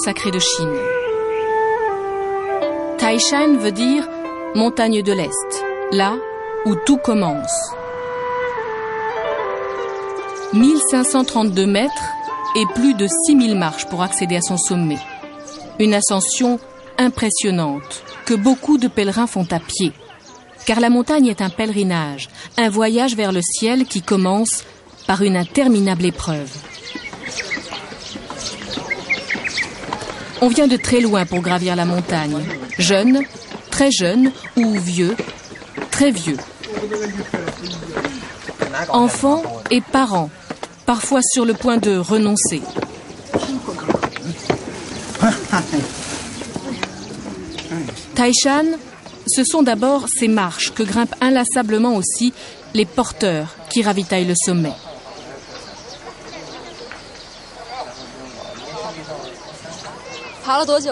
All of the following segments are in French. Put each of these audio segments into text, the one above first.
sacrée de Chine. Taishan veut dire montagne de l'Est, là où tout commence. 1532 mètres et plus de 6000 marches pour accéder à son sommet. Une ascension impressionnante que beaucoup de pèlerins font à pied. Car la montagne est un pèlerinage, un voyage vers le ciel qui commence par une interminable épreuve. On vient de très loin pour gravir la montagne. Jeune, très jeune ou vieux, très vieux. Enfants et parents, parfois sur le point de renoncer. Taishan, ce sont d'abord ces marches que grimpent inlassablement aussi les porteurs qui ravitaillent le sommet.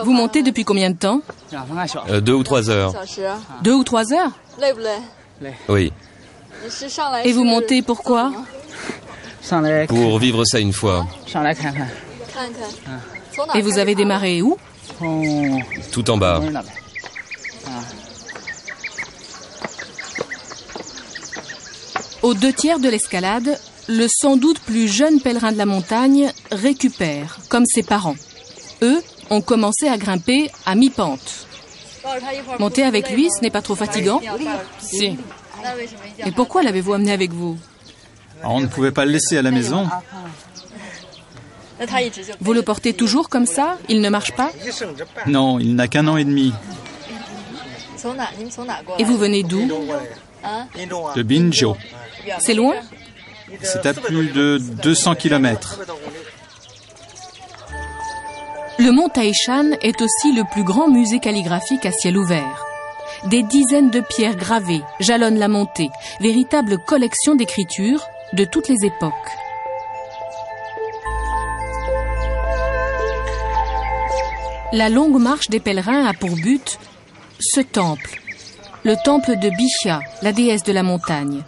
Vous montez depuis combien de temps? 2 ou 3 heures. 2 ou 3 heures? Oui. Et vous montez pourquoi? Pour vivre ça une fois. Et vous avez démarré où? Tout en bas. Aux 2/3 de l'escalade, le sans doute plus jeune pèlerin de la montagne récupère, comme ses parents. Eux ont commencé à grimper à mi-pente. Monter avec lui, ce n'est pas trop fatigant? Si. Et pourquoi l'avez-vous amené avec vous? On ne pouvait pas le laisser à la maison. Vous le portez toujours comme ça? Il ne marche pas? Non, il n'a qu'1 an et demi. Et vous venez d'où? De Binzhou. C'est loin? C'est à plus de 200 km. Le mont Taishan est aussi le plus grand musée calligraphique à ciel ouvert. Des dizaines de pierres gravées jalonnent la montée, véritable collection d'écritures de toutes les époques. La longue marche des pèlerins a pour but ce temple, le temple de Bixia, la déesse de la montagne.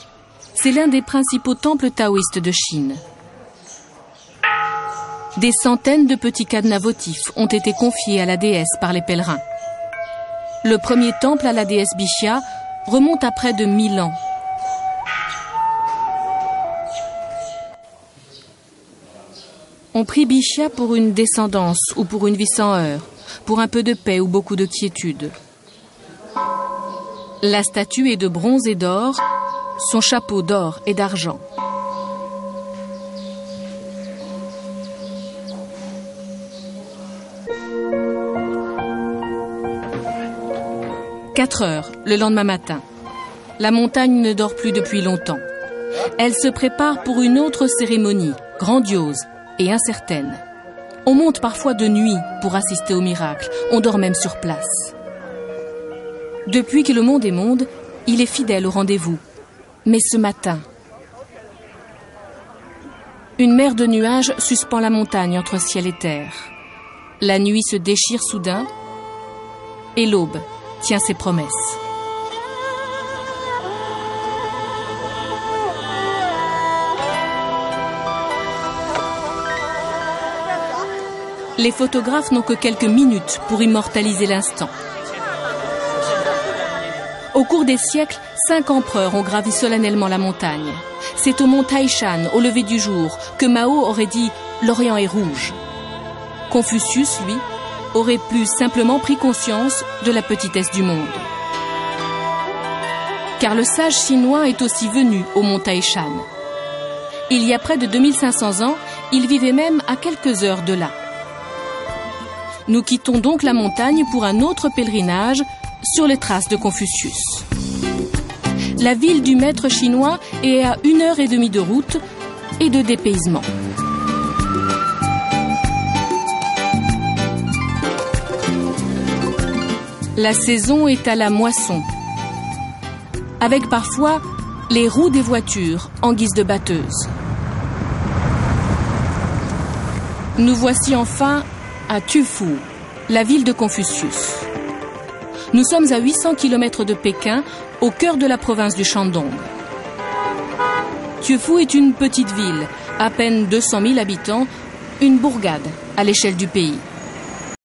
C'est l'un des principaux temples taoïstes de Chine. Des centaines de petits cadenas votifs ont été confiés à la déesse par les pèlerins. Le premier temple à la déesse Bixia remonte à près de 1000 ans. On prie Bixia pour une descendance ou pour une vie sans heurts, pour un peu de paix ou beaucoup de quiétude. La statue est de bronze et d'or, son chapeau d'or et d'argent. « 4 heures, le lendemain matin. La montagne ne dort plus depuis longtemps. Elle se prépare pour une autre cérémonie, grandiose et incertaine. On monte parfois de nuit pour assister au miracle. On dort même sur place. Depuis que le monde est monde, il est fidèle au rendez-vous. Mais ce matin, une mer de nuages suspend la montagne entre ciel et terre. La nuit se déchire soudain et l'aube tient ses promesses. Les photographes n'ont que quelques minutes pour immortaliser l'instant. Au cours des siècles, 5 empereurs ont gravi solennellement la montagne. C'est au mont Taishan, au lever du jour, que Mao aurait dit « l'Orient est rouge ». Confucius, lui, aurait plus simplement pris conscience de la petitesse du monde. Car le sage chinois est aussi venu au mont Taishan. Il y a près de 2500 ans, il vivait même à quelques heures de là. Nous quittons donc la montagne pour un autre pèlerinage sur les traces de Confucius. La ville du maître chinois est à 1h30 de route et de dépaysement. La saison est à la moisson, avec parfois les roues des voitures en guise de batteuses. Nous voici enfin à Tufu, la ville de Confucius. Nous sommes à 800 km de Pékin, au cœur de la province du Shandong. Tufu est une petite ville, à peine 200 000 habitants, une bourgade à l'échelle du pays.